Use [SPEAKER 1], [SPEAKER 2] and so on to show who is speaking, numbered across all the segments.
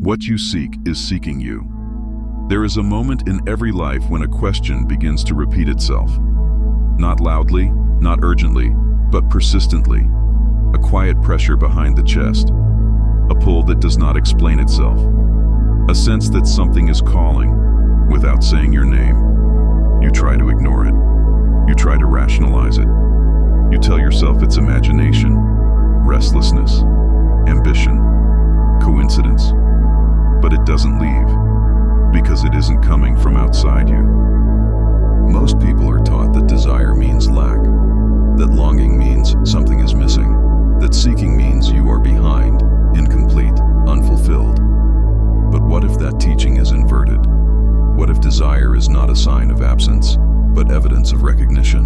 [SPEAKER 1] What you seek is seeking you. There is a moment in every life when a question begins to repeat itself. Not loudly, not urgently, but persistently. A quiet pressure behind the chest. A pull that does not explain itself. A sense that something is calling without saying your name. You try to ignore it. You try to rationalize it. You tell yourself it's imagination, restlessness, ambition, coincidence. But it doesn't leave, because it isn't coming from outside you. Most people are taught that desire means lack, that longing means something is missing, that seeking means you are behind, incomplete, unfulfilled. But what if that teaching is inverted? What if desire is not a sign of absence, but evidence of recognition?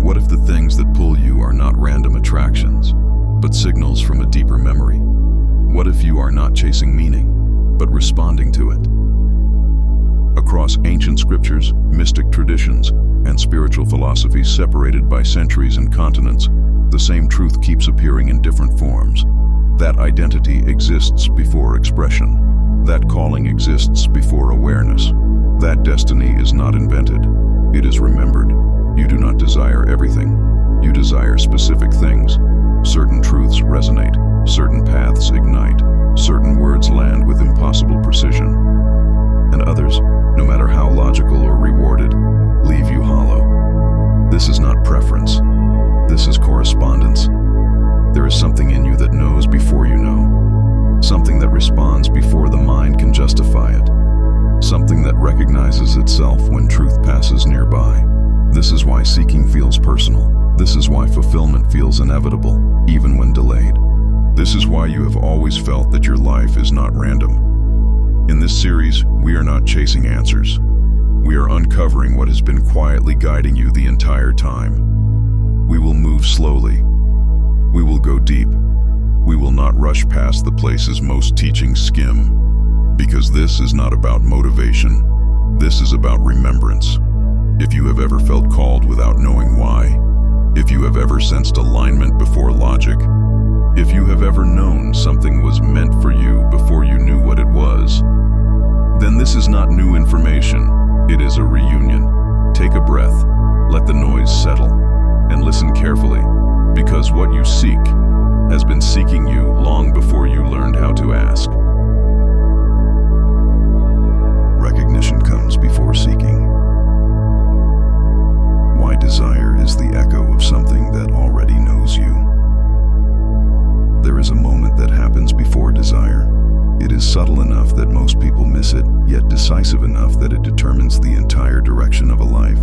[SPEAKER 1] What if the things that pull you are not random attractions, but signals from a deeper memory? What if you are not chasing meaning, but responding to it? Across ancient scriptures, mystic traditions, and spiritual philosophies separated by centuries and continents, the same truth keeps appearing in different forms. That identity exists before expression. That calling exists before awareness. That destiny is not invented. It is remembered. You do not desire everything. You desire specific things. Certain truths resonate. Certain paths ignite. Certain words land with impossible precision. And others, no matter how logical or rewarded, leave you hollow. This is not preference. This is correspondence. There is something in you that knows before you know. Something that responds before the mind can justify it. Something that recognizes itself when truth passes nearby. This is why seeking feels personal. This is why fulfillment feels inevitable, even when delayed. This is why you have always felt that your life is not random. In this series, we are not chasing answers. We are uncovering what has been quietly guiding you the entire time. We will move slowly. We will go deep. We will not rush past the places most teachings skim. Because this is not about motivation. This is about remembrance. If you have ever felt called without knowing why, if you have ever sensed alignment before logic, if you have ever known something was meant for you before you knew what it was, then this is not new information, it is a reunion. Take a breath, let the noise settle, and listen carefully, because what you seek has been seeking you long before you learned how to ask. Recognition comes before seeking. Why desire is the echo of something that already knows you. There is a moment that happens before desire. It is subtle enough that most people miss it, yet decisive enough that it determines the entire direction of a life.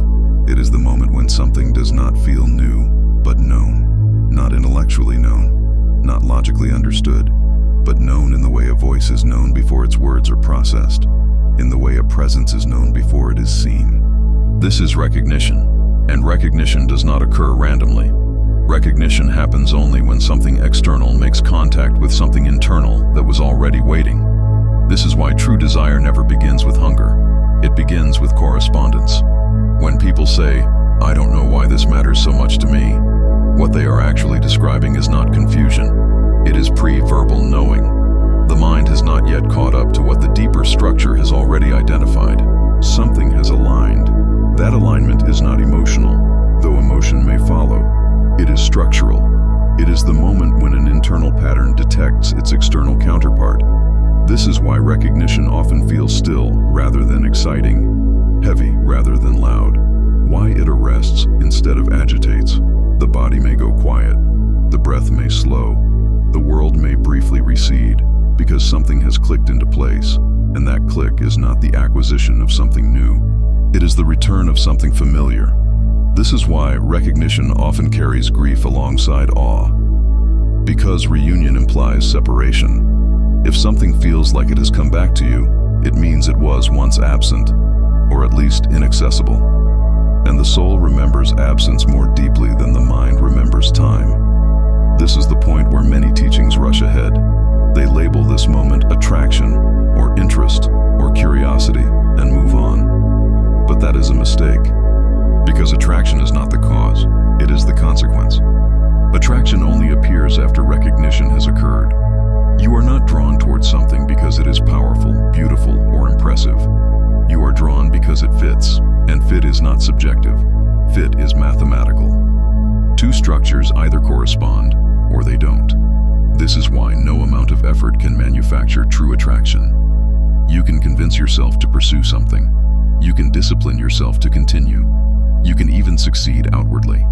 [SPEAKER 1] It is the moment when something does not feel new, but known. Not intellectually known, not logically understood, but known in the way a voice is known before its words are processed, in the way a presence is known before it is seen. This is recognition, and recognition does not occur randomly. Recognition happens only when something external makes contact with something internal that was already waiting. This is why true desire never begins with hunger. It begins with correspondence. When people say, "I don't know why this matters so much to me," what they are actually describing is not confusion. It is pre-verbal knowing. The mind has not yet caught up to what the deeper structure has already identified. Something has aligned. That alignment is not emotional, though emotion may follow. It is structural. It is the moment when an internal pattern detects its external counterpart. This is why recognition often feels still rather than exciting, heavy rather than loud. Why it arrests instead of agitates. The body may go quiet. The breath may slow. The world may briefly recede, because something has clicked into place, and that click is not the acquisition of something new. It is the return of something familiar. This is why recognition often carries grief alongside awe. Because reunion implies separation. If something feels like it has come back to you, it means it was once absent, or at least inaccessible. And the soul remembers absence more deeply than the mind remembers time. This is the point where many teachings rush ahead. They label this moment attraction, or interest, or curiosity, and move on. But that is a mistake. Because attraction is not the cause, it is the consequence. Attraction only appears after recognition has occurred. You are not drawn towards something because it is powerful. is not subjective. Fit is mathematical. Two structures either correspond or they don't. This is why no amount of effort can manufacture true attraction. You can convince yourself to pursue something. You can discipline yourself to continue. You can even succeed outwardly.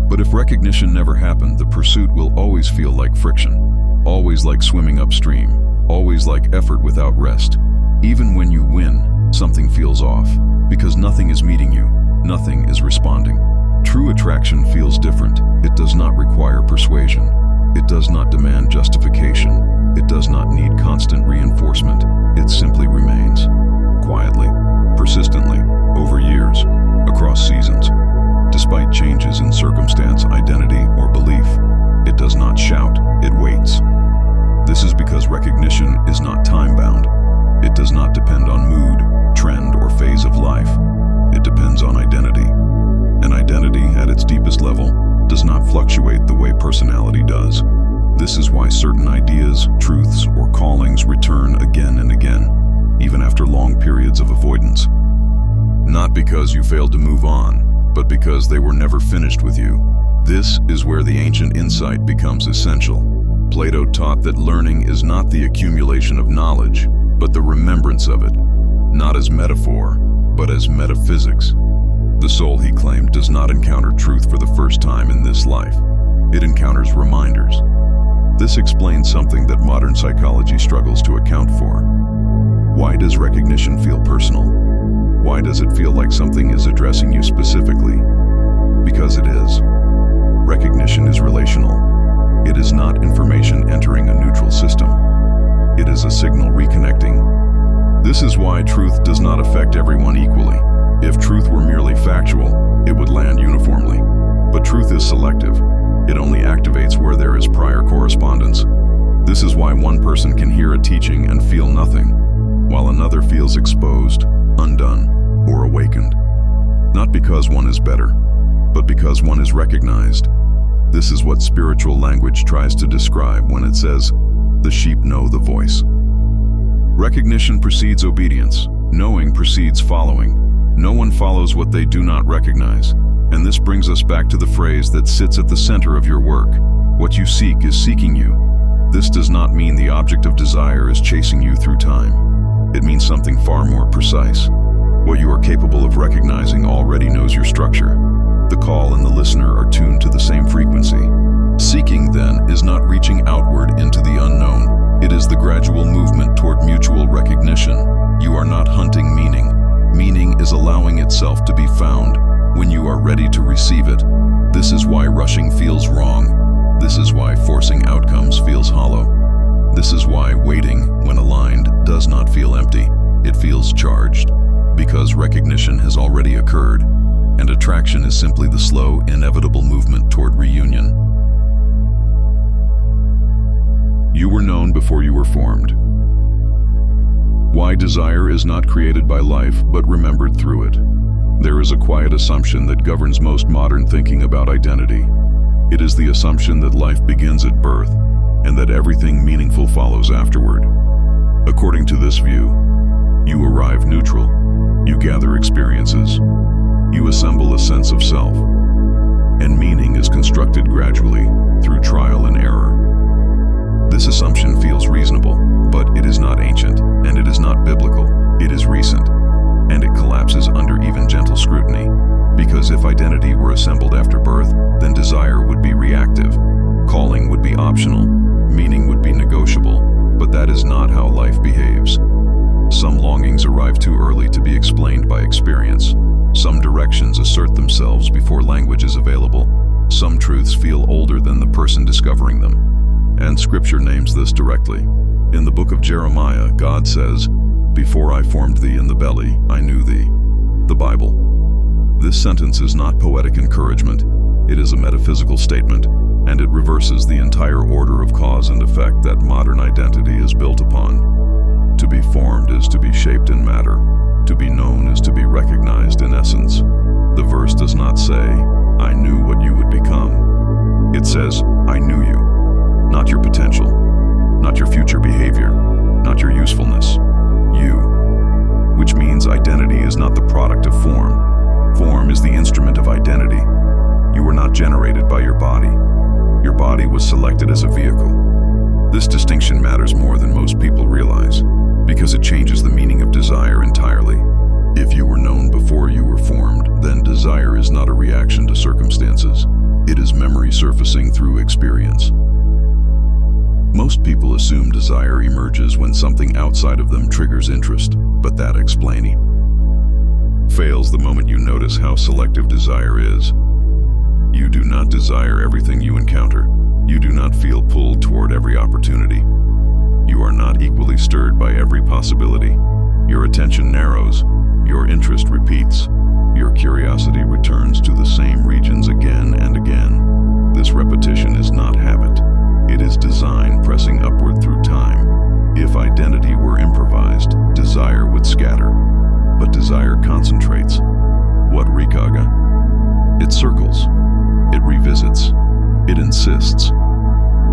[SPEAKER 1] But if recognition never happened, the pursuit will always feel like friction, always like swimming upstream, always like effort without rest. Even when you win, something feels off, because nothing is meeting you, nothing is responding. True attraction feels different. It does not require persuasion. It does not demand justification. It does not need constant reinforcement. It simply remains, quietly, persistently, over years, across seasons. Despite changes in circumstance, identity, or belief, it does not shout, it waits. This is because recognition is not time-bound. It does not depend on mood, trend, or phase of life. It depends on identity. And identity, at its deepest level, does not fluctuate the way personality does. This is why certain ideas, truths, or callings return again and again, even after long periods of avoidance. Not because you failed to move on, but because they were never finished with you. This is where the ancient insight becomes essential. Plato taught that learning is not the accumulation of knowledge, but the remembrance of it, not as metaphor, but as metaphysics. The soul, he claimed, does not encounter truth for the first time in this life. It encounters reminders. This explains something that modern psychology struggles to account for. Why does recognition feel personal? Why does it feel like something is addressing you specifically? Because it is. Recognition is relational. It is not information entering a neutral system. It is a signal reconnecting. This is why truth does not affect everyone equally. If truth were merely factual, it would land uniformly. But truth is selective. It only activates where there is prior correspondence. This is why one person can hear a teaching and feel nothing, while another feels exposed, undone, or awakened. Not because one is better, but because one is recognized. This is what spiritual language tries to describe when it says, "The sheep know the voice." Recognition precedes obedience. Knowing precedes following. No one follows what they do not recognize. And this brings us back to the phrase that sits at the center of your work. What you seek is seeking you. This does not mean the object of desire is chasing you through time. It means something far more precise. What you are capable of recognizing already knows your structure. The call and the listener are tuned to the same frequency. Seeking, then, is not reaching outward into the unknown. It is the gradual movement toward mutual recognition. You are not hunting meaning. Meaning is allowing itself to be found when you are ready to receive it. This is why rushing feels wrong. This is why forcing outcomes feels hollow. This is why waiting, when aligned, does not feel empty. It feels charged, because recognition has already occurred, and attraction is simply the slow, inevitable movement toward reunion. You were known before you were formed. Why desire is not created by life, but remembered through it. There is a quiet assumption that governs most modern thinking about identity. It is the assumption that life begins at birth, and that everything meaningful follows afterward. According to this view, you arrive neutral, you gather experiences, you assemble a sense of self, and meaning is constructed gradually through trial and error. This assumption feels reasonable, but it is not ancient, and it is not biblical. It is recent, and it collapses under even gentle scrutiny, because if identity were assembled after birth, then desire would be reactive, calling would be optional, meaning would be negotiable, but that is not how life behaves. Some longings arrive too early to be explained by experience. Some directions assert themselves before language is available. Some truths feel older than the person discovering them. And Scripture names this directly. In the book of Jeremiah, God says, "Before I formed thee in the belly, I knew thee." The Bible. This sentence is not poetic encouragement. It is a metaphysical statement, and it reverses the entire order of cause and effect that modern identity is built upon. To be formed is to be shaped in matter. To be known is to be recognized in essence. The verse does not say, "I knew what you would become." It says, "I knew you." Not your potential, not your future behavior, not your usefulness. You. Which means identity is not the product of form. as a vehicle. This distinction matters more than most people realize, because it changes the meaning of desire entirely. If you were known before you were formed, then desire is not a reaction to circumstances. It is memory surfacing through experience. Most people assume desire emerges when something outside of them triggers interest, but that explaining fails the moment you notice how selective desire is. You do not desire everything you encounter. You do not feel pulled toward every opportunity. You are not equally stirred by every possibility. Your attention narrows. Your interest repeats. Your curiosity returns to the same regions again and again. This repetition is not habit. It is design pressing upward through time. If identity were improvised, desire would scatter. But desire concentrates. What rikaga? It circles. It revisits. It insists.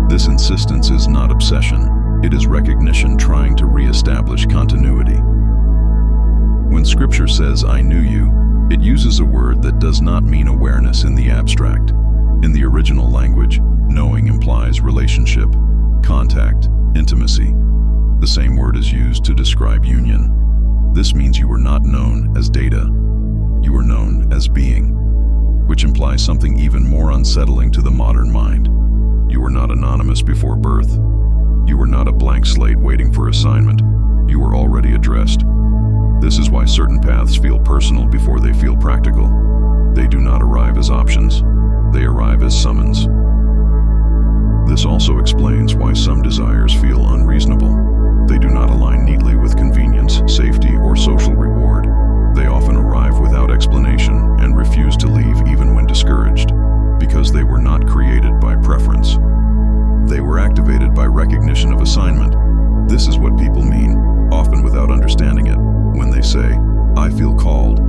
[SPEAKER 1] This insistence is not obsession. It is recognition trying to re-establish continuity. When Scripture says, "I knew you," it uses a word that does not mean awareness in the abstract. In the original language, knowing implies relationship, contact, intimacy. The same word is used to describe union. This means you were not known as data. You were known as being, which implies something even more unsettling to the modern mind. You were not anonymous before birth. You were not a blank slate waiting for assignment. You were already addressed. This is why certain paths feel personal before they feel practical. They do not arrive as options. They arrive as summons. This also explains why some desires feel unreasonable. They do not align neatly with convenience, safety, or social reward. They often arrive without explanation and refuse to leave even when discouraged, because they were not created by preference. They were activated by recognition of assignment. This is what people mean, often without understanding it, when they say, "I feel called."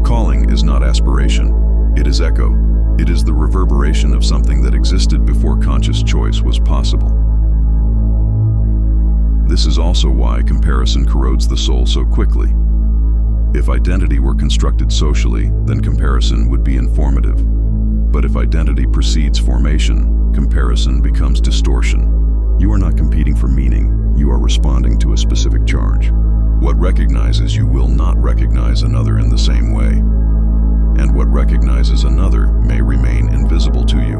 [SPEAKER 1] Calling is not aspiration. It is echo. It is the reverberation of something that existed before conscious choice was possible. This is also why comparison corrodes the soul so quickly. If identity were constructed socially, then comparison would be informative. But if identity precedes formation, comparison becomes distortion. You are not competing for meaning, you are responding to a specific charge. What recognizes you will not recognize another in the same way. And what recognizes another may remain invisible to you.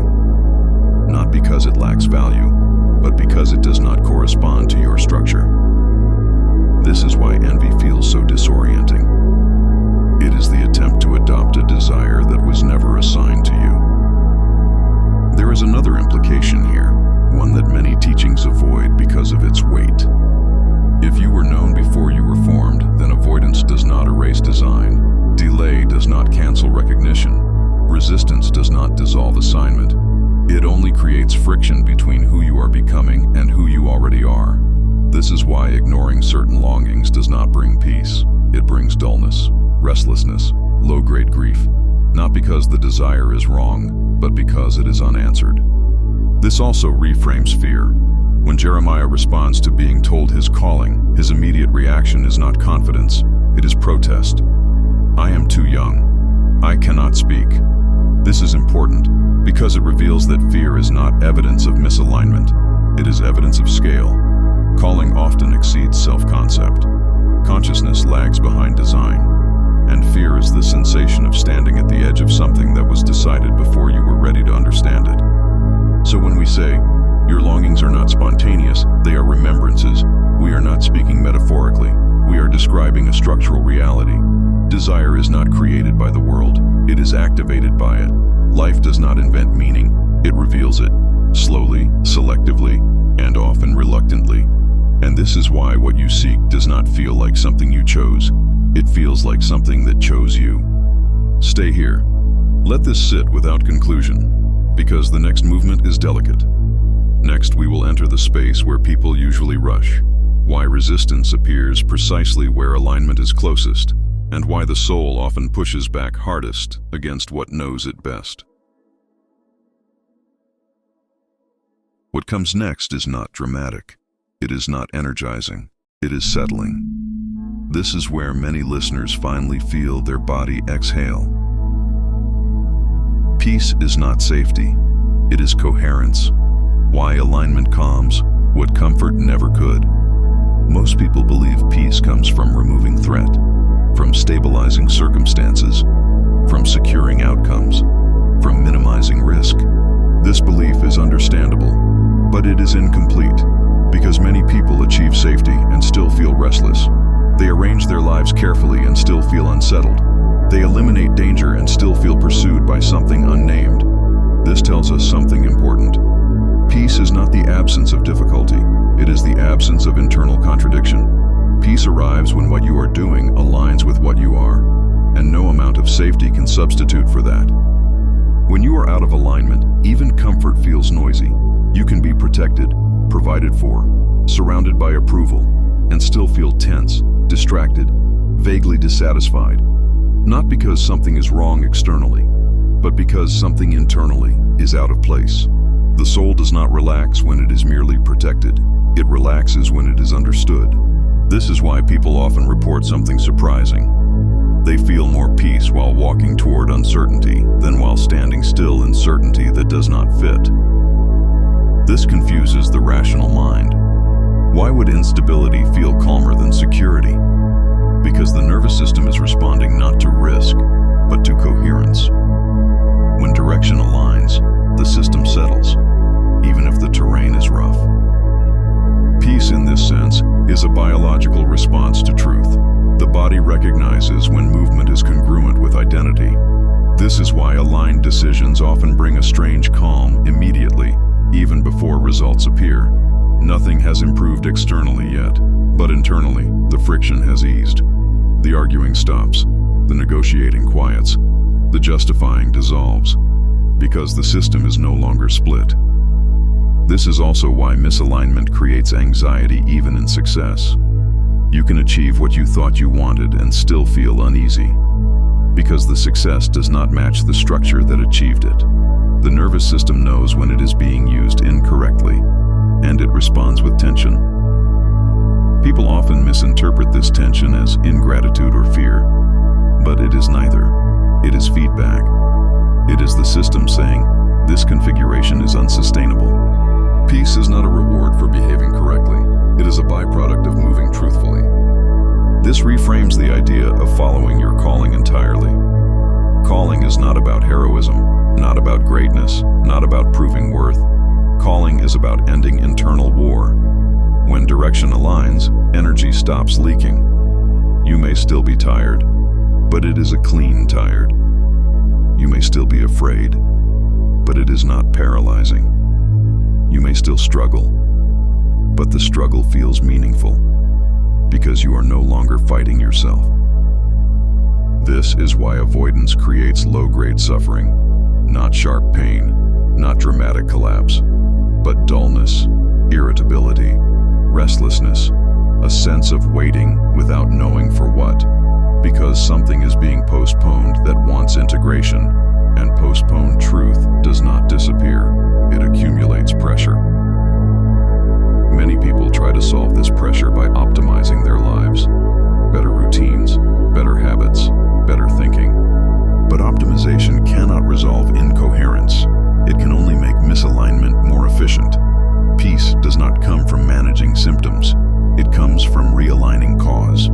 [SPEAKER 1] Not because it lacks value, but because it does not correspond to your structure. This is why envy feels so disorienting. It is the attempt to adopt a desire that was never assigned to you. There is another implication here, one that many teachings avoid because of its weight. If you were known before you were formed, then avoidance does not erase design. Delay does not cancel recognition. Resistance does not dissolve assignment. It only creates friction between who you are becoming and who you already are. This is why ignoring certain longings does not bring peace. It brings dullness, restlessness, low-grade grief. Not because the desire is wrong, but because it is unanswered. This also reframes fear. When Jeremiah responds to being told his calling, his immediate reaction is not confidence, it is protest. "I am too young. I cannot speak." This is important because it reveals that fear is not evidence of misalignment. It is evidence of scale. Calling often exceeds self-concept. Consciousness lags behind design. And fear is the sensation of standing at the edge of something that was decided before you were ready to understand it. So when we say, "Your longings are not spontaneous, they are remembrances," we are not speaking metaphorically. We are describing a structural reality. Desire is not created by the world. It is activated by it. Life does not invent meaning. It reveals it, slowly, selectively, and often reluctantly. And this is why what you seek does not feel like something you chose. It feels like something that chose you. Stay here. Let this sit without conclusion, because the next movement is delicate. Next, we will enter the space where people usually rush, why resistance appears precisely where alignment is closest, and why the soul often pushes back hardest against what knows it best. What comes next is not dramatic. It is not energizing. It is settling. This is where many listeners finally feel their body exhale. Peace is not safety. It is coherence. Why alignment calms what comfort never could. Most people believe peace comes from removing threat, from stabilizing circumstances, from securing outcomes, from minimizing risk. This belief is understandable, but it is incomplete, because many people achieve safety and still feel restless. They arrange their lives carefully and still feel unsettled. They eliminate danger and still feel pursued by something unnamed. This tells us something important. Peace is not the absence of difficulty, it is the absence of internal contradiction. Peace arrives when what you are doing aligns with what you are, and no amount of safety can substitute for that. When you are out of alignment, even comfort feels noisy. You can be protected, provided for, surrounded by approval, and still feel tense, distracted, vaguely dissatisfied. Not because something is wrong externally, but because something internally is out of place. The soul does not relax when it is merely protected. It relaxes when it is understood. This is why people often report something surprising. They feel more peace while walking toward uncertainty than while standing still in certainty that does not fit. This confuses the rational mind. Why would instability feel calmer than security? Because the nervous system is responding not to risk, but to coherence. When direction aligns, the system settles, even if the terrain is rough. Peace, in this sense, is a biological response to truth. The body recognizes when movement is congruent with identity. This is why aligned decisions often bring a strange calm immediately, even before results appear. Nothing has improved externally yet, but internally, the friction has eased. The arguing stops, the negotiating quiets, the justifying dissolves, because the system is no longer split. This is also why misalignment creates anxiety even in success. You can achieve what you thought you wanted and still feel uneasy, because the success does not match the structure that achieved it. The nervous system knows when it is being used incorrectly, and it responds with tension. People often misinterpret this tension as ingratitude or fear, but it is neither. It is feedback. It is the system saying, this configuration is unsustainable. Peace is not a reward for behaving correctly. It is a byproduct of moving truthfully. This reframes the idea of following your calling entirely. Calling is not about heroism, not about greatness, not about proving worth. Calling is about ending internal war. When direction aligns, energy stops leaking. You may still be tired, but it is a clean tired. You may still be afraid, but it is not paralyzing. You may still struggle, but the struggle feels meaningful because you are no longer fighting yourself. This is why avoidance creates low-grade suffering, not sharp pain, not dramatic collapse, but dullness, irritability, restlessness, a sense of waiting without knowing for what, because something is being postponed that wants integration, and postponed truth does not disappear, it accumulates pressure. Many people try to solve this pressure by optimizing their lives. Better routines, better habits, better thinking. But optimization cannot resolve incoherence. It can only make misalignment more efficient. Peace does not come from managing symptoms. It comes from realigning cause.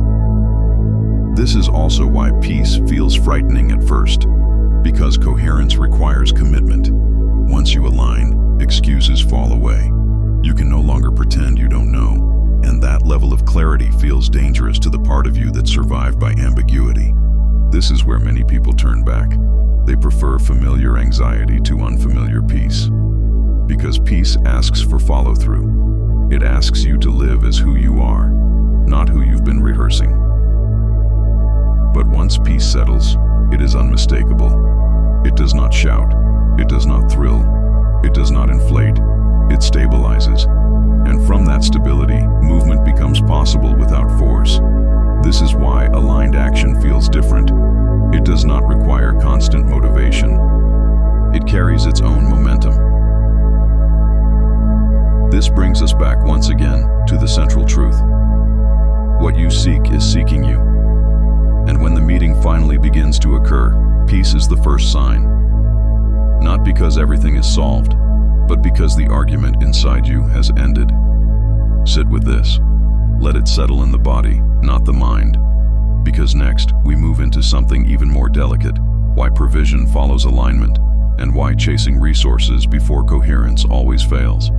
[SPEAKER 1] This is also why peace feels frightening at first, because coherence requires commitment. Once you align, excuses fall away. You can no longer pretend you don't know, and that level of clarity feels dangerous to the part of you that survived by ambiguity. This is where many people turn back. They prefer familiar anxiety to unfamiliar peace. Because peace asks for follow-through. It asks you to live as who you are, not who you've been rehearsing. But once peace settles, it is unmistakable. It does not shout. It does not thrill. It does not inflate. It stabilizes. And from that stability, movement becomes possible without force. This is why aligned action feels different. It does not require constant motivation. It carries its own momentum. This brings us back once again to the central truth. What you seek is seeking you. And when the meeting finally begins to occur, peace is the first sign. Not because everything is solved, but because the argument inside you has ended. Sit with this. Let it settle in the body, not the mind. Because next, we move into something even more delicate: why provision follows alignment, and why chasing resources before coherence always fails.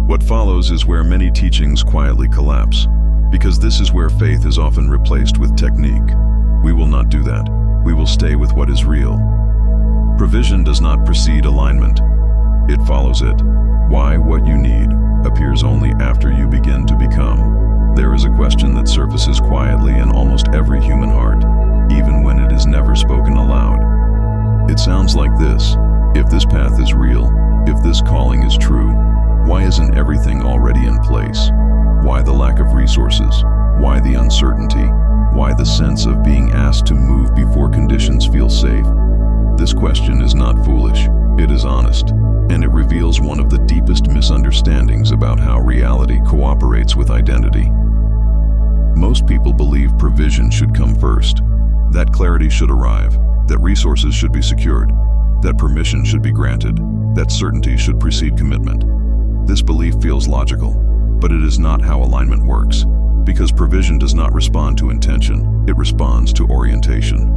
[SPEAKER 1] What follows is where many teachings quietly collapse, because this is where faith is often replaced with technique. We will not do that. We will stay with what is real. Provision does not precede alignment. It follows it. Why what you need appears only after you begin to become. There is a question that surfaces quietly in almost every human heart, even when it is never spoken aloud. It sounds like this: if this path is real, if this calling is true, why isn't everything already in place? Why the lack of resources? Why the uncertainty? Why the sense of being asked to move before conditions feel safe? This question is not foolish, it is honest, and it reveals one of the deepest misunderstandings about how reality cooperates with identity. Most people believe provision should come first, that clarity should arrive, that resources should be secured, that permission should be granted, that certainty should precede commitment. This belief feels logical, but it is not how alignment works, because provision does not respond to intention, it responds to orientation.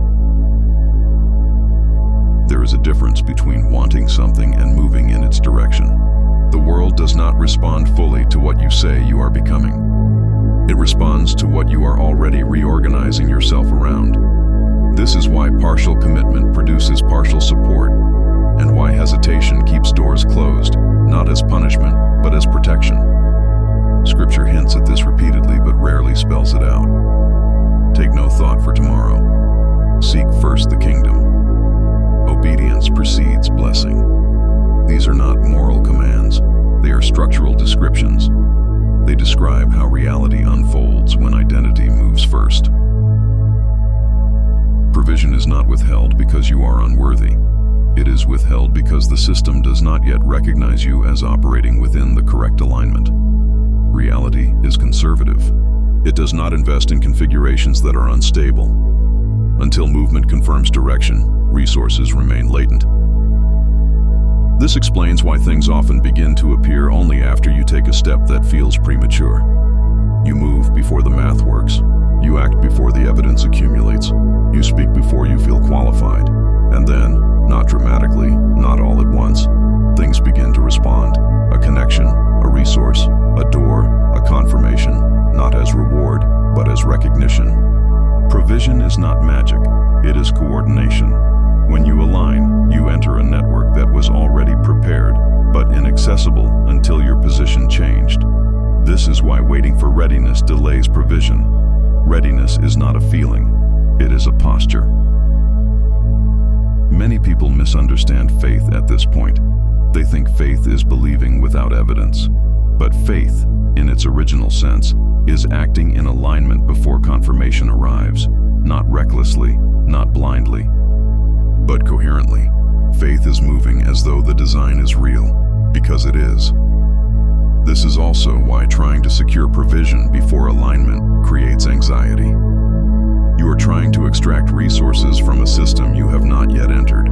[SPEAKER 1] There is a difference between wanting something and moving in its direction. The world does not respond fully to what you say you are becoming. It responds to what you are already reorganizing yourself around. This is why partial commitment produces partial support, and why hesitation keeps doors closed, not as punishment, but as protection. Scripture hints at this repeatedly, but rarely spells it out. Take no thought for tomorrow. Seek first the kingdom. Obedience precedes blessing. These are not moral commands. They are structural descriptions. They describe how reality unfolds when identity moves first. Provision is not withheld because you are unworthy. It is withheld because the system does not yet recognize you as operating within the correct alignment. Reality is conservative. It does not invest in configurations that are unstable. Until movement confirms direction, resources remain latent. This explains why things often begin to appear only after you take a step that feels premature. You move before the math works. You act before the evidence accumulates. You speak before you feel qualified. And then, not dramatically, not all at once, things begin to respond. A connection, a resource, a door, a confirmation, not as reward, but as recognition. Provision is not magic, it is coordination. When you align, you enter a network that was already prepared, but inaccessible until your position changed. This is why waiting for readiness delays provision. Readiness is not a feeling, it is a posture. Many people misunderstand faith at this point. They think faith is believing without evidence. But faith, in its original sense, is acting in alignment before confirmation arrives, not recklessly, not blindly, but coherently. Faith is moving as though the design is real, because it is. This is also why trying to secure provision before alignment creates anxiety. You are trying to extract resources from a system you have not yet entered.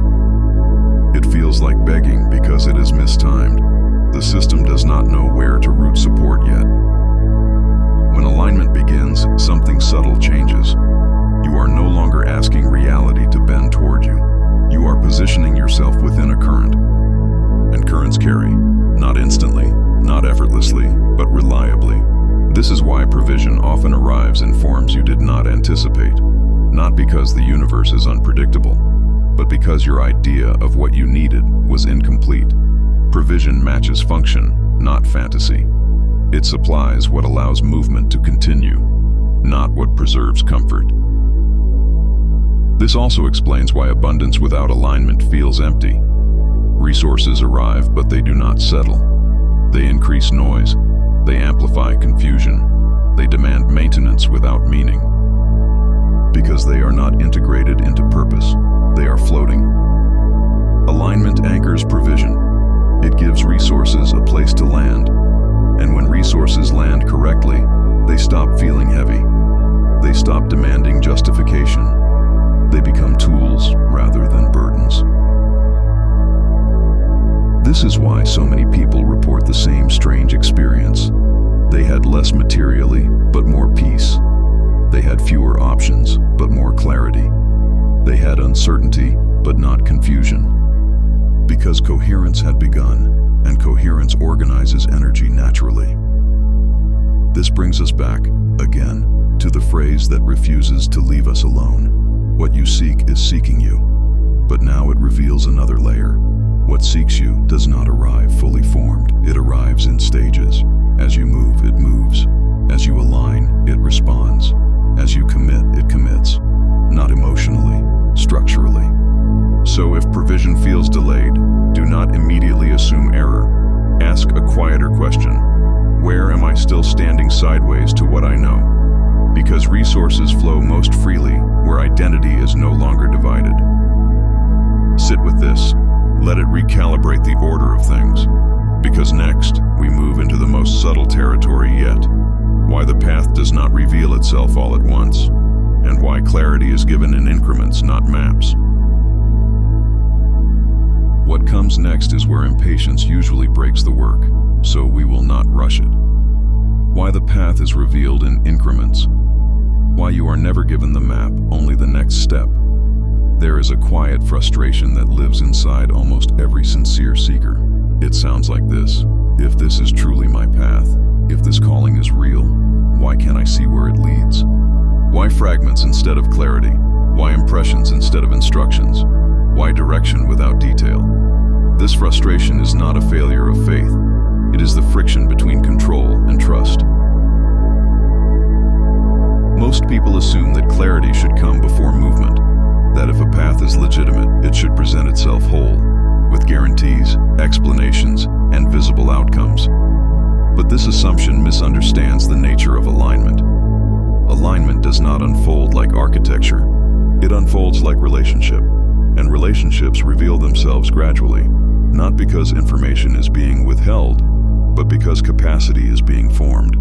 [SPEAKER 1] It feels like begging because it is mistimed. The system does not know where to route support yet. When alignment begins, something subtle changes. You are no longer asking reality to bend toward you. You are positioning yourself within a current. And currents carry, not instantly, not effortlessly, but reliably. This is why provision often arrives in forms you did not anticipate. Not because the universe is unpredictable, but because your idea of what you needed was incomplete. Provision matches function, not fantasy. It supplies what allows movement to continue, not what preserves comfort. This also explains why abundance without alignment feels empty. Resources arrive, but they do not settle. They increase noise. They amplify confusion. They demand maintenance without meaning. Because they are not integrated into purpose, they are floating. Alignment anchors provision. It gives resources a place to land. And when resources land correctly, they stop feeling heavy. They stop demanding justification. They become tools rather than burdens. This is why so many people report the same strange experience. They had less materially, but more peace. They had fewer options, but more clarity. They had uncertainty, but not confusion. Because coherence had begun, and coherence organizes energy naturally. This brings us back, again, to the phrase that refuses to leave us alone. What you seek is seeking you. But now it reveals another layer. What seeks you does not arrive fully formed. It arrives in stages. As you move, it moves. As you align, it responds. As you commit, it commits. Not emotionally, structurally. So if provision feels delayed, do not immediately assume error. Ask a quieter question. Where am I still standing sideways to what I know? Because resources flow most freely where identity is no longer divided. Sit with this. Let it recalibrate the order of things. Because next, we move into the most subtle territory yet. Why the path does not reveal itself all at once, and why clarity is given in increments, not maps. What comes next is where impatience usually breaks the work, so we will not rush it. Why the path is revealed in increments. Why you are never given the map, only the next step. There is a quiet frustration that lives inside almost every sincere seeker. It sounds like this. If this is truly my path, if this calling is real, why can't I see where it leads? Why fragments instead of clarity? Why impressions instead of instructions? Why direction without detail? This frustration is not a failure of faith. It is the friction between control and trust. Most people assume that clarity should come before movement, that if a path is legitimate, it should present itself whole, with guarantees, explanations, and visible outcomes. But this assumption misunderstands the nature of alignment. Alignment does not unfold like architecture. It unfolds like relationship, and relationships reveal themselves gradually, not because information is being withheld, but because capacity is being formed.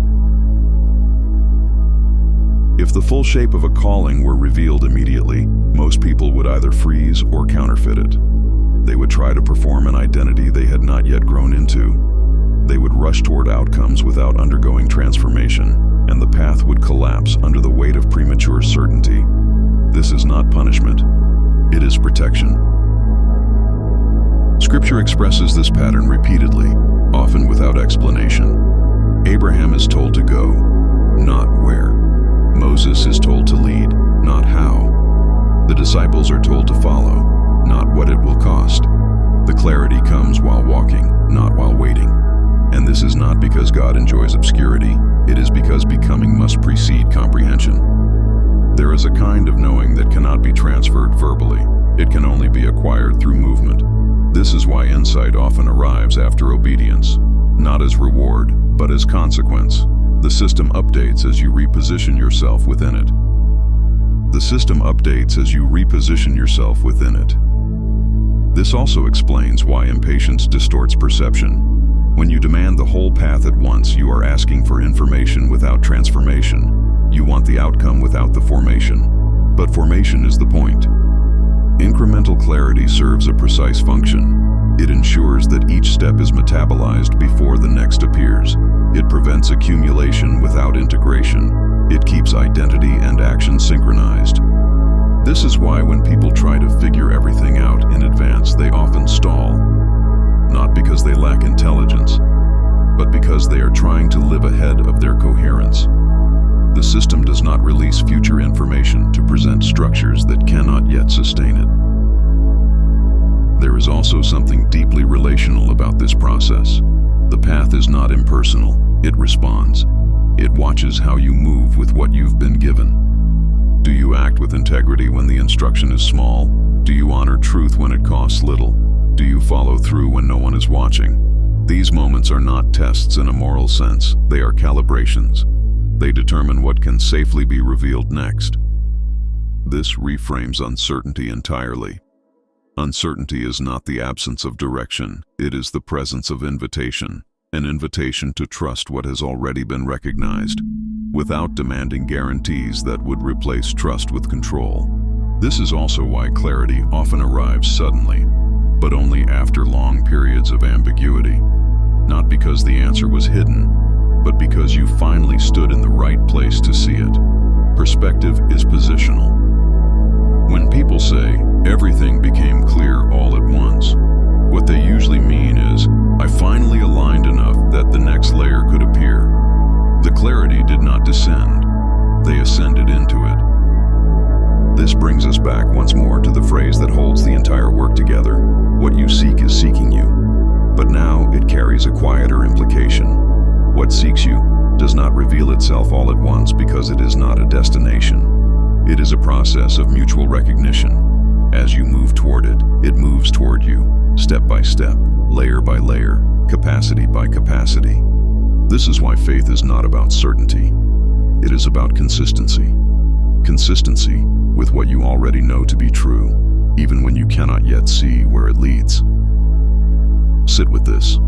[SPEAKER 1] If the full shape of a calling were revealed immediately, most people would either freeze or counterfeit it. They would try to perform an identity they had not yet grown into. They would rush toward outcomes without undergoing transformation, and the path would collapse under the weight of premature certainty. This is not punishment. It is protection. Scripture expresses this pattern repeatedly, often without explanation. Abraham is told to go, not where. Moses is told to lead, not how. The disciples are told to follow, not what it will cost. The clarity comes while walking, not while waiting. And this is not because God enjoys obscurity, it is because becoming must precede comprehension. There is a kind of knowing that cannot be transferred verbally. It can only be acquired through movement. This is why insight often arrives after obedience, not as reward, but as consequence. The system updates as you reposition yourself within it. The system updates as you reposition yourself within it. This also explains why impatience distorts perception. When you demand the whole path at once, you are asking for information without transformation. You want the outcome without the formation. But formation is the point. Incremental clarity serves a precise function. It ensures that each step is metabolized before the next appears. It prevents accumulation without integration. It keeps identity and action synchronized. This is why when people try to figure everything out in advance, they often stall. Not because they lack intelligence, but because they are trying to live ahead of their coherence. The system does not release future information to present structures that cannot yet sustain it. There is also something deeply relational about this process. The path is not impersonal, it responds. It watches how you move with what you've been given. Do you act with integrity when the instruction is small? Do you honor truth when it costs little? Do you follow through when no one is watching? These moments are not tests in a moral sense, they are calibrations. They determine what can safely be revealed next. This reframes uncertainty entirely. Uncertainty is not the absence of direction, it is the presence of invitation, an invitation to trust what has already been recognized, without demanding guarantees that would replace trust with control. This is also why clarity often arrives suddenly. but only after long periods of ambiguity. Not because the answer was hidden, but because you finally stood in the right place to see it. Perspective is positional. When people say, everything became clear all at once, what they usually mean is, I finally aligned enough that the next layer could appear. The clarity did not descend, they ascended into it. This brings us back once more to the phrase that holds the entire work together. What you seek is seeking you. But now it carries a quieter implication. What seeks you does not reveal itself all at once because it is not a destination. It is a process of mutual recognition. As you move toward it, it moves toward you, step by step, layer by layer, capacity by capacity. This is why faith is not about certainty. It is about consistency. Consistency with what you already know to be true, even when you cannot yet see where it leads. Sit with this,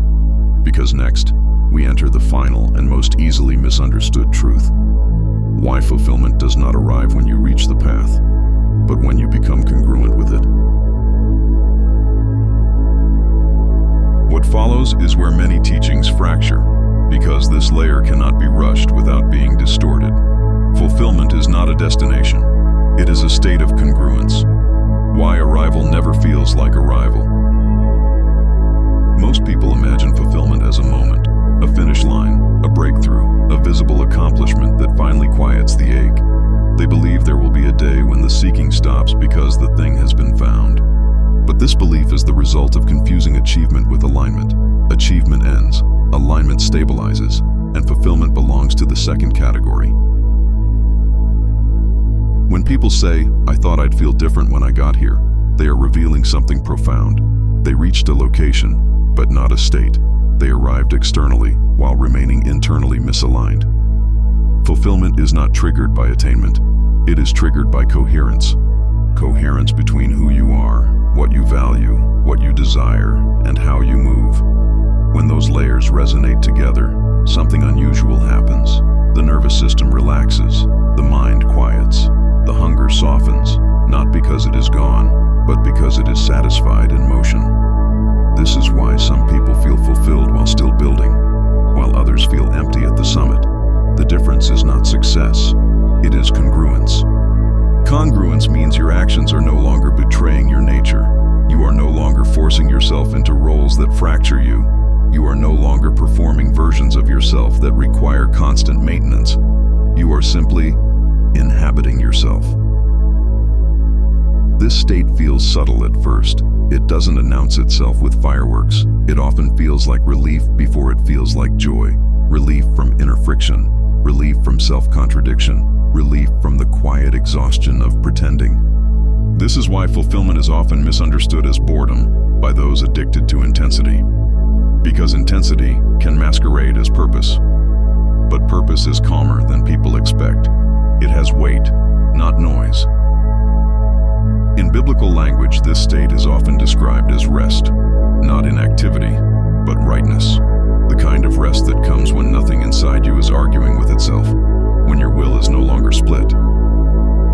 [SPEAKER 1] because next, we enter the final and most easily misunderstood truth. Why fulfillment does not arrive when you reach the path, but when you become congruent with it. What follows is where many teachings fracture, because this layer cannot be rushed without being distorted. Fulfillment is not a destination. It is a state of congruence. Why arrival never feels like arrival. Most people imagine fulfillment as a moment, a finish line, a breakthrough, a visible accomplishment that finally quiets the ache. They believe there will be a day when the seeking stops because the thing has been found. But this belief is the result of confusing achievement with alignment. Achievement ends, alignment stabilizes, and fulfillment belongs to the second category. When people say, I thought I'd feel different when I got here, they are revealing something profound. They reached a location, but not a state. They arrived externally while remaining internally misaligned. Fulfillment is not triggered by attainment. It is triggered by coherence. Coherence between who you are, what you value, what you desire, and how you move. When those layers resonate together, something unusual happens. The nervous system relaxes, the mind quiets, the hunger softens, not because it is gone, but because it is satisfied in motion. This is why some people feel fulfilled while still building, while others feel empty at the summit. The difference is not success, it is congruence. Congruence means your actions are no longer betraying your nature. You are no longer forcing yourself into roles that fracture you. You are no longer performing versions of yourself that require constant maintenance. You are simply inhabiting yourself. This state feels subtle at first. It doesn't announce itself with fireworks. It often feels like relief before it feels like joy. Relief from inner friction. Relief from self-contradiction. Relief from the quiet exhaustion of pretending. This is why fulfillment is often misunderstood as boredom by those addicted to intensity. Because intensity can masquerade as purpose. But purpose is calmer than people expect. It has weight, not noise. In biblical language, this state is often described as rest, not inactivity, but rightness. The kind of rest that comes when nothing inside you is arguing with itself, when your will is no longer split.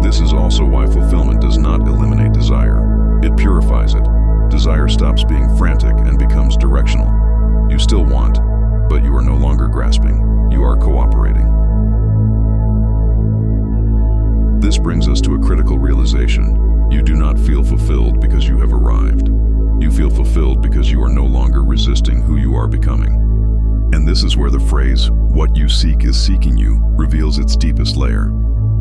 [SPEAKER 1] This is also why fulfillment does not eliminate desire. It purifies it. Desire stops being frantic and becomes directional. You still want, but you are no longer grasping. You are cooperating. This brings us to a critical realization. You do not feel fulfilled because you have arrived. You feel fulfilled because you are no longer resisting who you are becoming. And this is where the phrase, "what you seek is seeking you," reveals its deepest layer.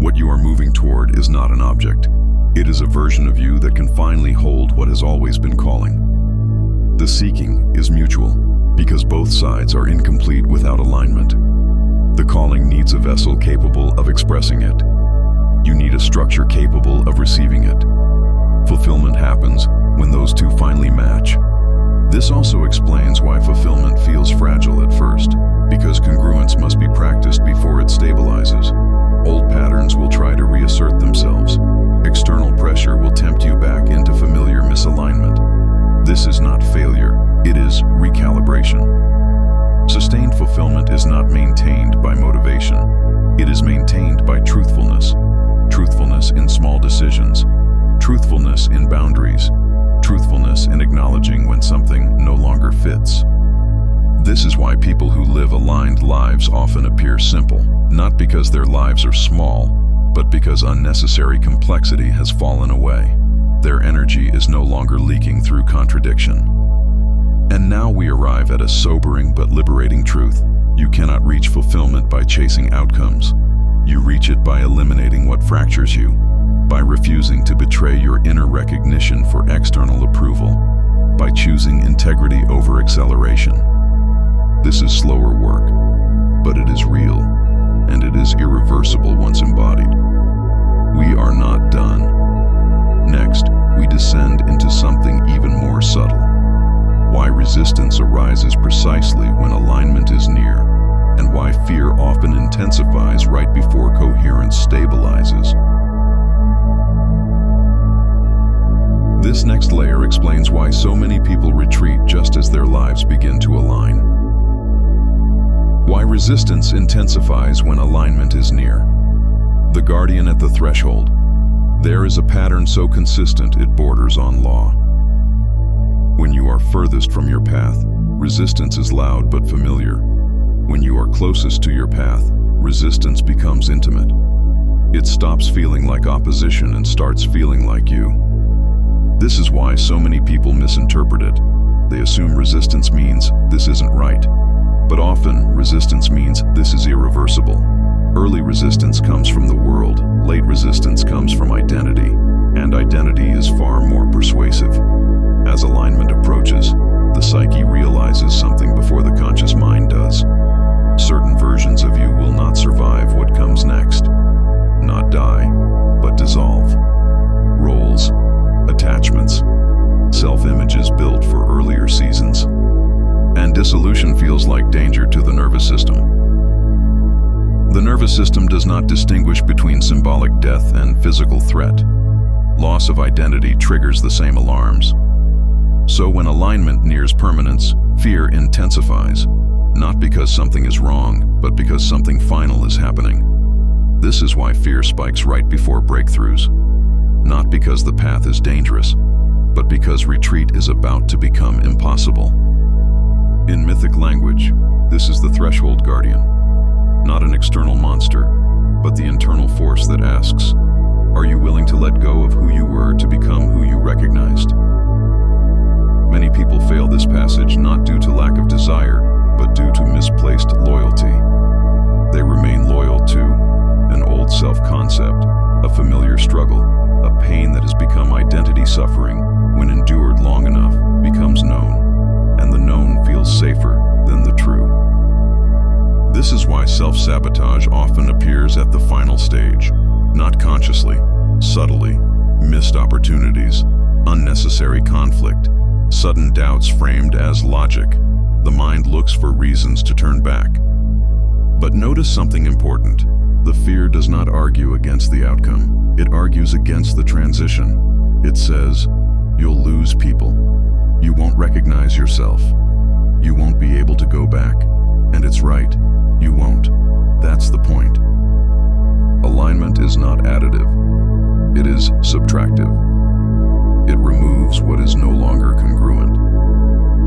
[SPEAKER 1] What you are moving toward is not an object. It is a version of you that can finally hold what has always been calling. The seeking is mutual, because both sides are incomplete without alignment. The calling needs a vessel capable of expressing it. You need a structure capable of receiving it. Fulfillment happens when those two finally match. This also explains why fulfillment feels fragile at first, because congruence must be practiced before it stabilizes. Old patterns will try to reassert themselves. External pressure will tempt you back into familiar misalignment. This is not failure, it is recalibration. Sustained fulfillment is not maintained by motivation. It is maintained by truthfulness. Truthfulness in small decisions. Truthfulness in boundaries. truthfulness in acknowledging when something no longer fits. This is why people who live aligned lives often appear simple, not because their lives are small, but because unnecessary complexity has fallen away. Their energy is no longer leaking through contradiction. And now we arrive at a sobering but liberating truth. You cannot reach fulfillment by chasing outcomes. You reach it by eliminating what fractures you, by refusing to betray your inner recognition for external approval, by choosing integrity over acceleration. This is slower work, but it is real, and it is irreversible once embodied. We are not done. Next, we descend into something even more subtle. Why resistance arises precisely when alignment is near, and why fear often intensifies right before coherence stabilizes. This next layer explains why so many people retreat just as their lives begin to align. Why resistance intensifies when alignment is near. The guardian at the threshold. There is a pattern so consistent it borders on law. When you are furthest from your path, resistance is loud but familiar. When you are closest to your path, resistance becomes intimate. It stops feeling like opposition and starts feeling like you. This is why so many people misinterpret it. They assume resistance means this isn't right. But often, resistance means this is irreversible. Early resistance comes from the world, late resistance comes from identity, and identity is far more persuasive. As alignment approaches, the psyche realizes something before the conscious mind does. Certain versions of you will not survive what comes next. Not die, but dissolve. Roles, attachments, self-images built for earlier seasons. And dissolution feels like danger to the nervous system. The nervous system does not distinguish between symbolic death and physical threat. Loss of identity triggers the same alarms. So when alignment nears permanence, fear intensifies, not because something is wrong, but because something final is happening. This is why fear spikes right before breakthroughs. Not because the path is dangerous, but because retreat is about to become impossible. In mythic language, this is the threshold guardian, not an external monster, but the internal force that asks, are you willing to let go of who you were to become who you recognized? Many people fail this passage not due to lack of desire, but due to misplaced loyalty. They remain loyal to an old self-concept, a familiar struggle, a pain that has become identity suffering when endured long enough becomes known. And the known feels safer than the true. This is why self-sabotage often appears at the final stage, not consciously, subtly, missed opportunities, unnecessary conflict, sudden doubts framed as logic. The mind looks for reasons to turn back. But notice something important. The fear does not argue against the outcome. It argues against the transition. It says, you'll lose people. You won't recognize yourself. You won't be able to go back. And it's right, you won't. That's the point. Alignment is not additive. It is subtractive. It removes what is no longer congruent.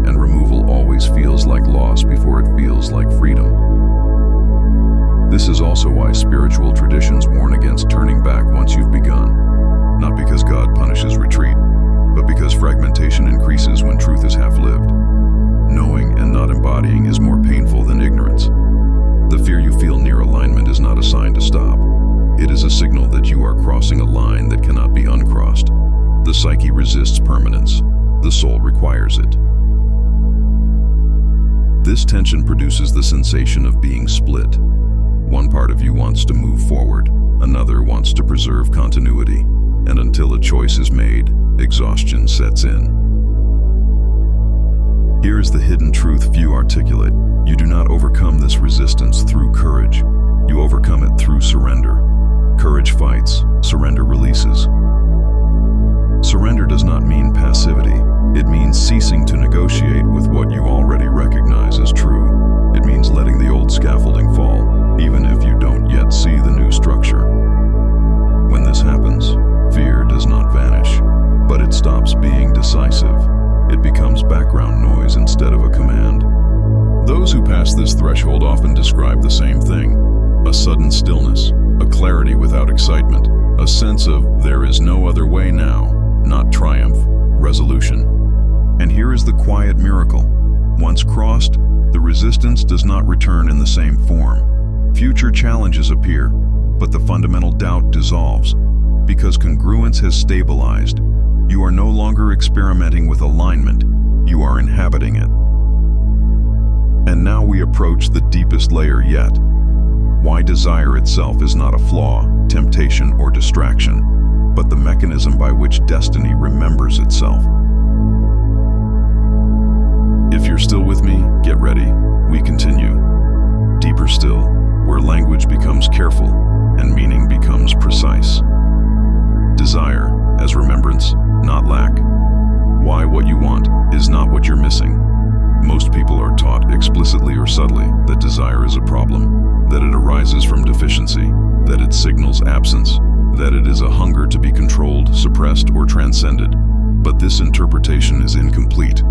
[SPEAKER 1] And removal always feels like loss before it feels like freedom. This is also why spiritual traditions warn against turning back once you've begun. Not because God punishes retreat, but because fragmentation increases when truth is half-lived. Knowing and not embodying is more painful than ignorance. The fear you feel near alignment is not a sign to stop. It is a signal that you are crossing a line that cannot be uncrossed. The psyche resists permanence. The soul requires it. This tension produces the sensation of being split. One part of you wants to move forward, another wants to preserve continuity, and until a choice is made, exhaustion sets in. Here is the hidden truth few articulate. You do not overcome this resistance through courage. You overcome it through surrender. Courage fights, surrender releases. Surrender does not mean passivity. It means ceasing to negotiate with what you already recognize as true. It means letting the old scaffolding fall, even if you don't yet see the new structure. When this happens, fear does not vanish, but it stops being decisive. A sudden stillness, a clarity without excitement, a sense of there is no other way now, not triumph, resolution. And here is the quiet miracle. Once crossed, the resistance does not return in the same form. Future challenges appear, but the fundamental doubt dissolves. Because congruence has stabilized, you are no longer experimenting with alignment, you are inhabiting it. And now we approach the deepest layer yet. Why desire itself is not a flaw, temptation, or distraction, but the mechanism by which destiny remembers itself. If you're still with me, get ready. We continue. Deeper still, where language becomes careful and meaning becomes precise. Desire as remembrance, not lack. Why what you want is not what you're missing. Most people are taught explicitly or subtly that desire is a problem, that it arises from deficiency, that it signals absence, that it is a hunger to be controlled, suppressed, or transcended. But this interpretation is incomplete,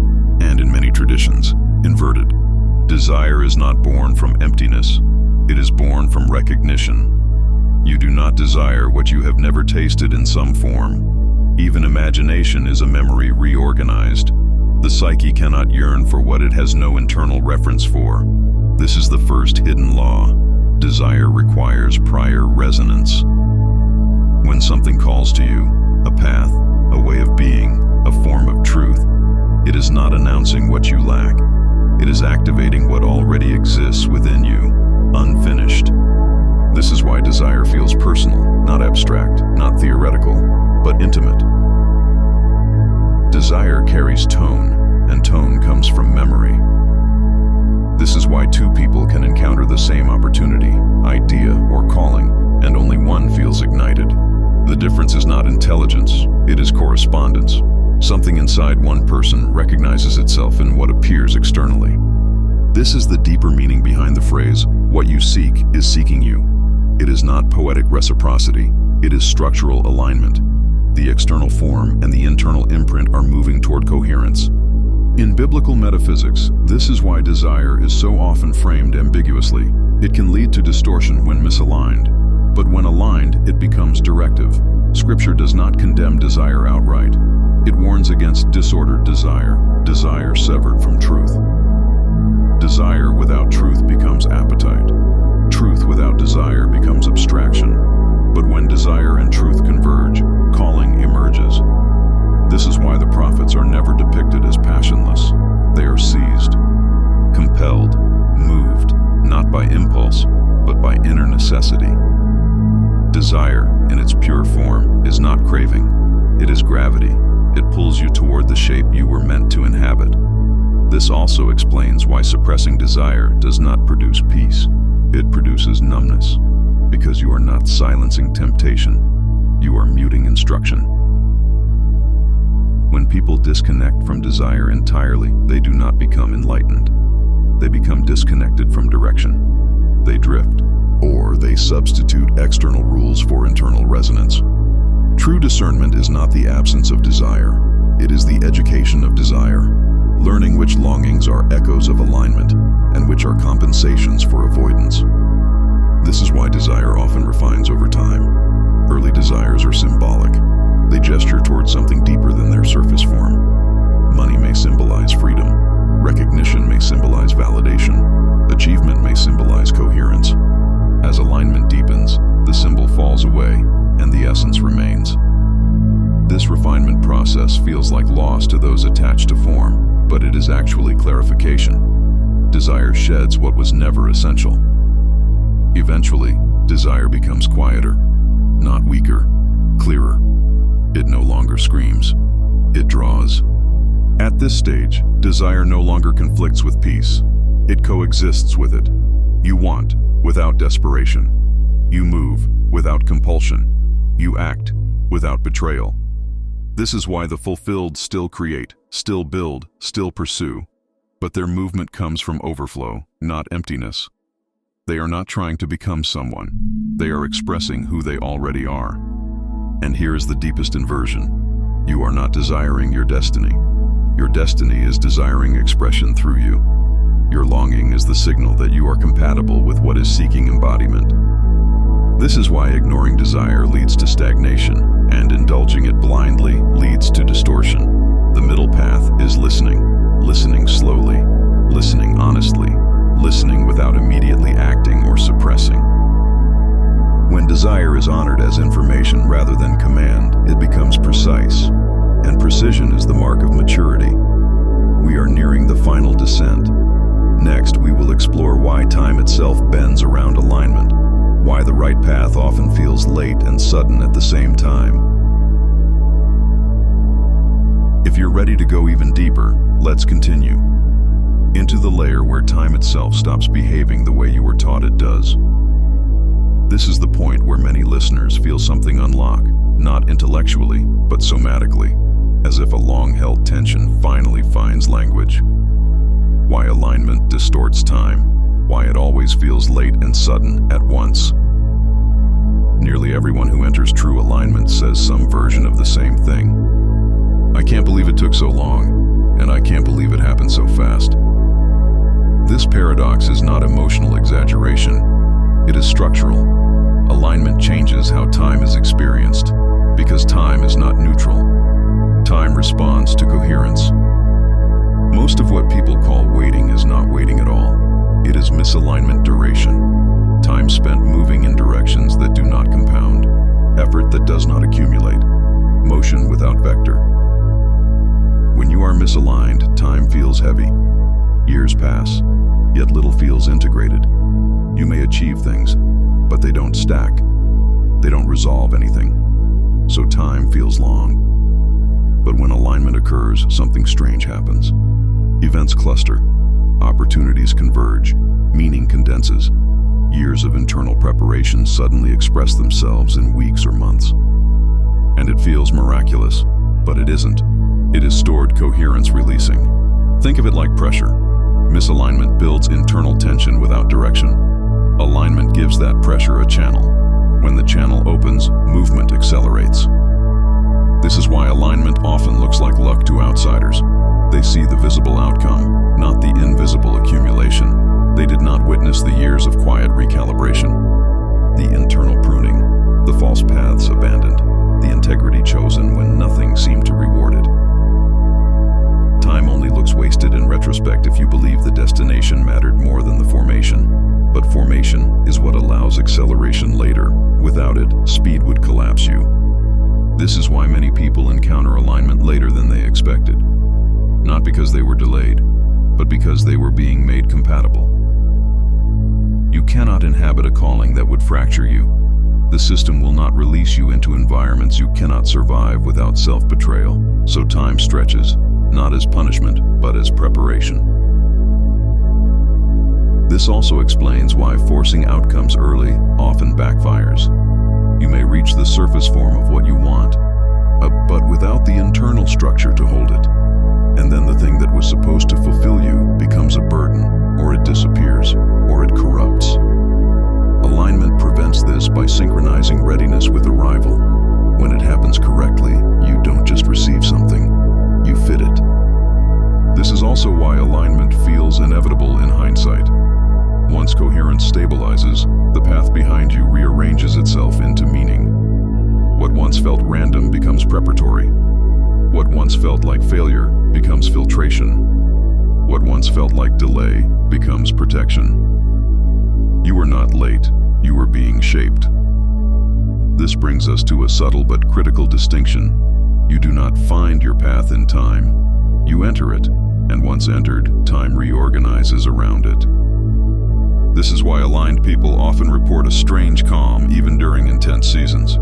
[SPEAKER 1] and in many traditions, inverted. Desire is not born from emptiness, it is born from recognition. You do not desire what you have never tasted in some form. Even imagination is a memory reorganized. The psyche cannot yearn for what it has no internal reference for. This is the first hidden law. Desire requires prior resonance. When something calls to you, a path, a way of being, a form of truth, it is not announcing what you lack. It is activating what already exists within you, unfinished. This is why desire feels personal, not abstract, not theoretical, but intimate. Desire carries tone, and tone comes from memory. This is why two people can encounter the same opportunity, idea, or calling, and only one feels ignited. The difference is not intelligence, it is correspondence. Something inside one person recognizes itself in what appears externally. This is the deeper meaning behind the phrase, "What you seek is seeking you." It is not poetic reciprocity, it is structural alignment. The external form and the internal imprint are moving toward coherence. In biblical metaphysics, this is why desire is so often framed ambiguously. It can lead to distortion when misaligned, but when aligned, it becomes directive. Scripture does not condemn desire outright. It warns against disordered desire, desire severed from truth. Desire without truth becomes appetite. Truth without desire becomes abstraction. But when desire and truth converge, calling emerges. This is why the prophets are never depicted as passionless. They are seized, compelled, moved, not by impulse, but by inner necessity. Desire, in its pure form, is not craving. It is gravity. It pulls you toward the shape you were meant to inhabit. This also explains why suppressing desire does not produce peace. It produces numbness, because you are not silencing temptation, you are muting instruction. When people disconnect from desire entirely, they do not become enlightened. They become disconnected from direction. They drift, or they substitute external rules for internal resonance. True discernment is not the absence of desire, it is the education of desire, learning which longings are echoes of alignment and which are compensations for avoidance. This is why desire often refines over time. Early desires are symbolic. They gesture towards something deeper than their surface form. Money may symbolize freedom. Recognition may symbolize validation. Achievement may symbolize coherence. As alignment deepens, the symbol falls away and the essence remains. This refinement process feels like loss to those attached to form, but it is actually clarification. Desire sheds what was never essential. Eventually, desire becomes quieter, not weaker, clearer. It no longer screams, it draws. At this stage, desire no longer conflicts with peace. It coexists with it. You want without desperation. You move without compulsion. You act without betrayal. This is why the fulfilled still create, still build, still pursue. But their movement comes from overflow, not emptiness. They are not trying to become someone. They are expressing who they already are. And here is the deepest inversion. You are not desiring your destiny. Your destiny is desiring expression through you. Your longing is the signal that you are compatible with what is seeking embodiment. This is why ignoring desire leads to stagnation, and indulging it blindly leads to distortion. The middle path is listening, listening slowly, listening honestly, listening without immediately acting or suppressing. When desire is honored as information rather than command, it becomes precise, and precision is the mark of maturity. We are nearing the final descent. Next, we will explore why time itself bends around alignment, why the right path often feels late and sudden at the same time. If you're ready to go even deeper, let's continue into the layer where time itself stops behaving the way you were taught it does. This is the point where many listeners feel something unlock, not intellectually, but somatically, as if a long-held tension finally finds language. Why alignment distorts time, why it always feels late and sudden at once. Nearly everyone who enters true alignment says some version of the same thing. I can't believe it took so long, and I can't believe it happened so fast. This paradox is not emotional exaggeration, it is structural. Alignment changes how time is experienced, because time is not neutral. Time responds to coherence. Most of what people call waiting is not waiting at all. It is misalignment duration. Time spent moving in directions that do not compound. Effort that does not accumulate. Motion without vector. When you are misaligned, time feels heavy. Years pass, yet little feels integrated. You may achieve things, but they don't stack. They don't resolve anything. So time feels long. But when alignment occurs, something strange happens. Events cluster, opportunities converge, meaning condenses. Years of internal preparation suddenly express themselves in weeks or months. And it feels miraculous, but it isn't. It is stored coherence releasing. Think of it like pressure. Misalignment builds internal tension without direction. Alignment gives that pressure a channel. When the channel opens, movement accelerates. This is why alignment often looks like luck to outsiders. They see the visible outcome, not the invisible accumulation. They did not witness the years of quiet recalibration, the internal pruning, the false paths abandoned, the integrity chosen when nothing seemed to reward it. Time only looks wasted in retrospect if you believe the destination mattered more than the formation. But formation is what allows acceleration later. Without it, speed would collapse you. This is why many people encounter alignment later than they expected. Not because they were delayed, but because they were being made compatible. You cannot inhabit a calling that would fracture you. The system will not release you into environments you cannot survive without self-betrayal. So time stretches, not as punishment, but as preparation. This also explains why forcing outcomes early often backfires. You may reach the surface form of what you want, but without the internal structure to hold it. And then the thing that was supposed to fulfill you becomes a burden, or it disappears, or it corrupts. Alignment prevents this by synchronizing readiness with arrival. When it happens correctly, you don't just receive something, you fit it. This is also why alignment feels inevitable in hindsight. Once coherence stabilizes, the path behind you rearranges itself into meaning. What once felt random becomes preparatory. What once felt like failure becomes filtration. What once felt like delay becomes protection. You were not late, you were being shaped. This brings us to a subtle but critical distinction. You do not find your path in time. You enter it, and once entered, time reorganizes around it. This is why aligned people often report a strange calm even during intense seasons.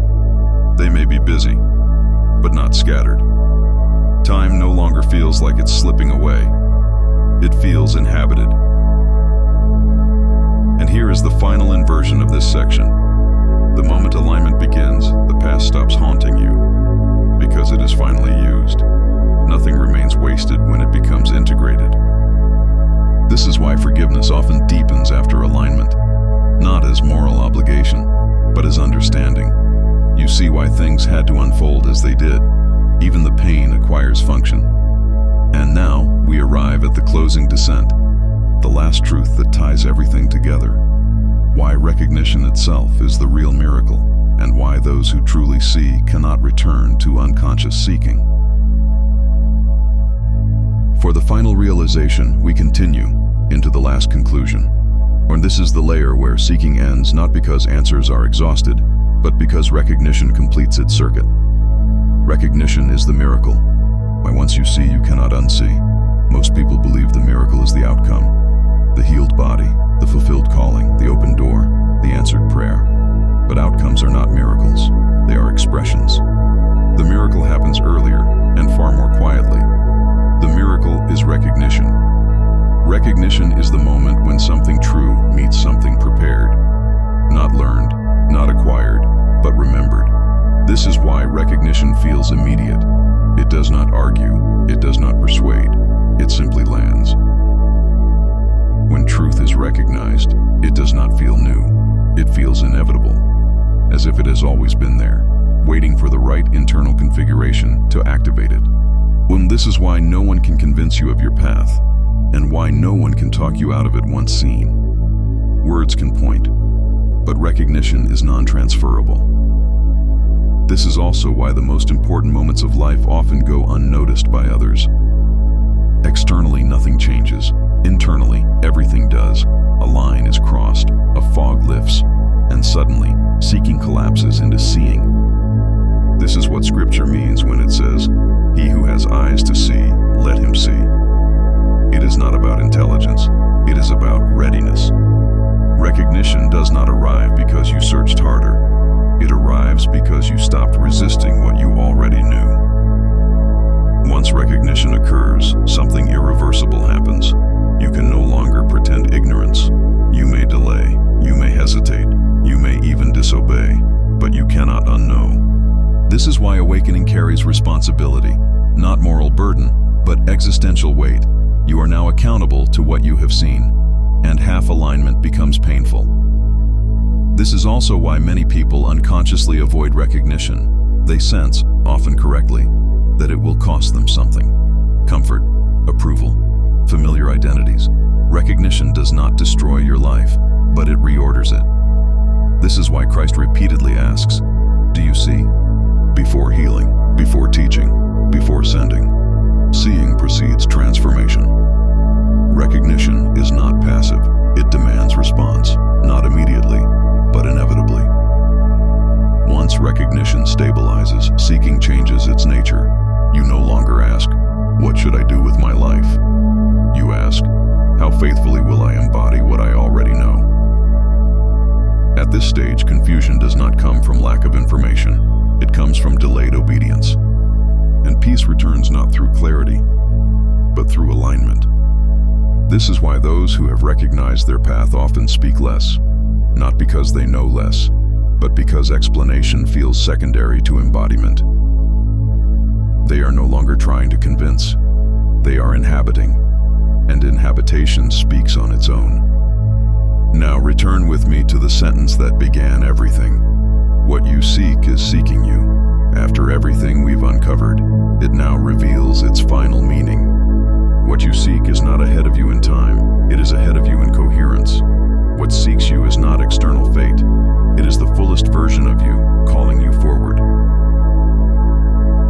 [SPEAKER 1] They may be busy, but not scattered. Time no longer feels like it's slipping away. It feels inhabited. And here is the final inversion of this section. The moment alignment begins, the past stops haunting you, because it is finally used. Nothing remains wasted when it becomes integrated. This is why forgiveness often deepens after alignment, not as moral obligation, but as understanding. You see why things had to unfold as they did. Even the pain acquires function. And now, we arrive at the closing descent, the last truth that ties everything together. why recognition itself is the real miracle, and why those who truly see cannot return to unconscious seeking. For the final realization, we continue into the last conclusion. Or this is the layer where seeking ends not because answers are exhausted, but because recognition completes its circuit. Recognition is the miracle. Why once you see, you cannot unsee. Most people believe the miracle is the outcome. The healed body, the fulfilled calling, the open door, the answered prayer. But outcomes are not miracles. They are expressions. The miracle happens earlier and far more quietly. The miracle is recognition. Recognition is the moment when something true meets something prepared. Not learned, not acquired, but remembered. This is why recognition feels immediate. It does not argue, it does not persuade, it simply lands. When truth is recognized, it does not feel new. It feels inevitable, as if it has always been there, waiting for the right internal configuration to activate it. This is why no one can convince you of your path, and why no one can talk you out of it once seen. Words can point, but recognition is non-transferable. This is also why the most important moments of life often go unnoticed by others. Externally, nothing changes. Internally, everything does. A line is crossed, a fog lifts, and suddenly, seeking collapses into seeing. This is what Scripture means when it says, "He who has eyes to see, let him see." It is not about intelligence, it is about readiness. Recognition does not arrive because you searched harder. It arrives because you stopped resisting what you already knew. Once recognition occurs, something irreversible happens. You can no longer pretend ignorance. You may delay, you may hesitate, you may even disobey, but you cannot unknow. This is why awakening carries responsibility, not moral burden, but existential weight. You are now accountable to what you have seen, and half alignment becomes painful. This is also why many people unconsciously avoid recognition. They sense, often correctly, that it will cost them something. Comfort, approval, familiar identities. Recognition does not destroy your life, but it reorders it. This is why Christ repeatedly asks, "Do you see?" Before healing, before teaching, before sending. Seeing precedes transformation. Recognition is not passive. It demands response, not immediately, but inevitably. Once recognition stabilizes, seeking changes its nature. You no longer ask, "What should I do with my life?" You ask, "How faithfully will I embody what I already know?" At this stage, confusion does not come from lack of information. It comes from delayed obedience. And peace returns not through clarity, but through alignment. This is why those who have recognized their path often speak less, not because they know less, but because explanation feels secondary to embodiment. They are no longer trying to convince. They are inhabiting, and inhabitation speaks on its own. Now return with me to the sentence that began everything. What you seek is seeking you. After everything we've uncovered, it now reveals its final meaning. What you seek is not ahead of you in time, it is ahead of you in coherence. What seeks you is not external fate, it is the fullest version of you, calling you forward.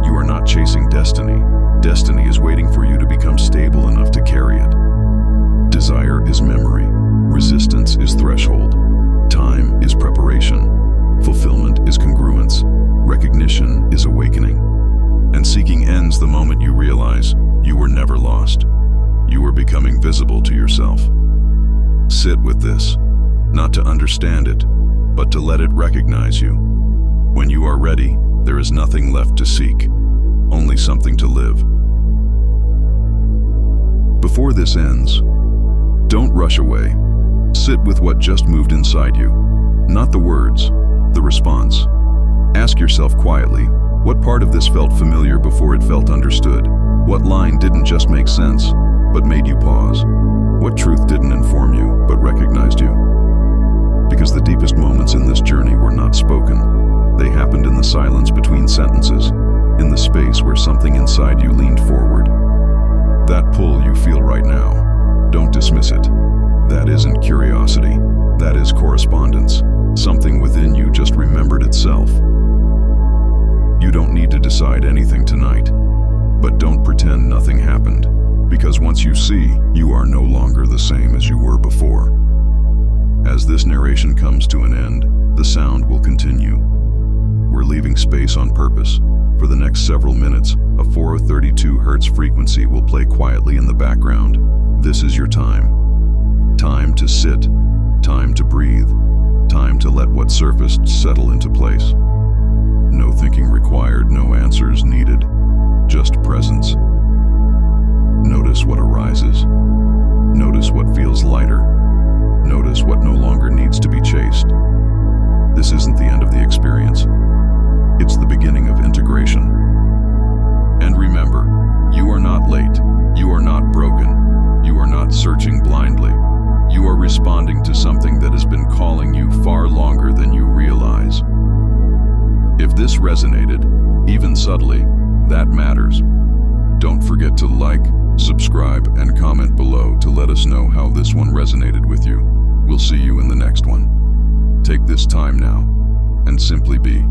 [SPEAKER 1] You are not chasing destiny. Destiny is waiting for you to become stable enough to carry it. Desire is memory, resistance is threshold, time is preparation, fulfillment is congruence, recognition is awakening. And seeking ends the moment you realize you were never lost. You were becoming visible to yourself. Sit with this, not to understand it, but to let it recognize you. When you are ready, there is nothing left to seek, only something to live. Before this ends, don't rush away. Sit with what just moved inside you. Not the words, the response. Ask yourself quietly, what part of this felt familiar before it felt understood? What line didn't just make sense, but made you pause? What truth didn't inform you, but recognized you? Because the deepest moments in this journey were not spoken. They happened in the silence between sentences, in the space where something inside you leaned forward. That pull you feel right now, don't dismiss it. That isn't curiosity, That is correspondence. Something within you just remembered itself. You don't need to decide anything tonight, but don't pretend nothing happened, because once you see, you are no longer the same as you were before. As this narration comes to an end, the sound will continue. We're leaving space on purpose. For the next several minutes, a 432 Hz frequency will play quietly in the background. This is your time. Time to sit, time to breathe, time to let what surfaced settle into place. No thinking required, no answers needed, just presence. Notice what arises. Notice what feels lighter. Notice what no longer needs to be chased. This isn't the end of the experience. It's the beginning of integration. And remember, you are not late. You are not broken. You are not searching blindly. You are responding to something that has been calling you far longer than you realize. If this resonated, even subtly, that matters. Don't forget to like, subscribe, and comment below to let us know how this one resonated with you. We'll see you in the next one. Take this time now and simply be.